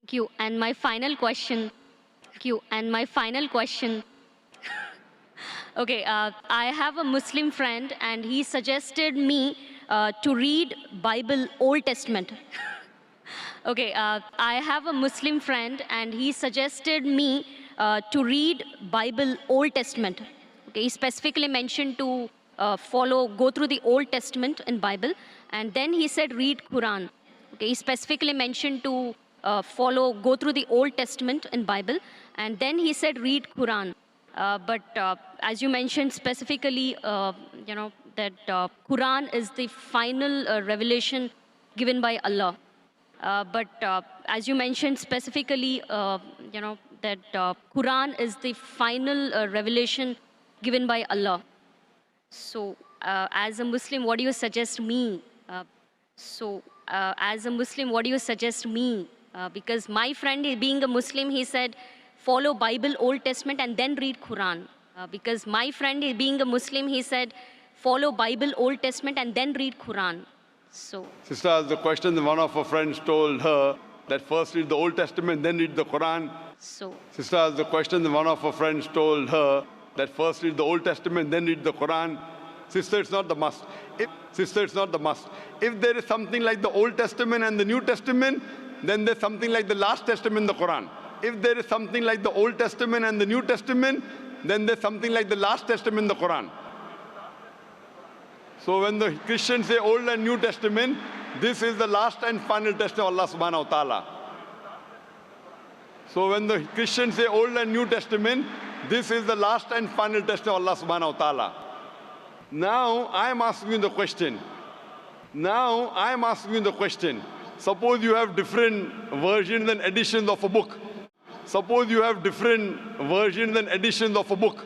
Thank you. And my final question. Thank you. And my final question. Okay, I have a Muslim friend, and he suggested me to read Bible Old Testament. Okay, I have a Muslim friend, and he suggested me to read Bible Old Testament. Okay, he specifically mentioned to go through the Old Testament in Bible, and then he said read Quran. Okay, he specifically mentioned to go through the Old Testament in Bible, and then he said read Quran. But as you mentioned specifically, that Quran is the final revelation given by Allah. But as you mentioned specifically, that Quran is the final revelation given by Allah. So, as a Muslim, what do you suggest me? As a Muslim, what do you suggest me? Because my friend, being a Muslim, he said, follow Bible, Old Testament, and then read Quran. Because my friend, being a Muslim, he said, follow Bible, Old Testament, and then read Quran. So, Sister asked the question, one of her friends told her that first read the Old Testament, then read the Quran. Sister asked the question, one of her friends told her that first read the Old Testament, then read the Quran. Sister, it's not the must. Sister, it's not the must. If there is something like the Old Testament and the New Testament, then there's something like the last testament in the Quran. If there is something like the Old Testament and the New Testament, then there's something like the last testament in the Quran. So when the Christians say Old and New Testament, this is the last and final testament of Allah subhanahu wa ta'ala. So when the Christians say Old and New Testament, this is the last and final testament of Allah subhanahu wa ta'ala. Now I am asking you the question. Suppose you have different versions and editions of a book. Suppose you have different versions and editions of a book.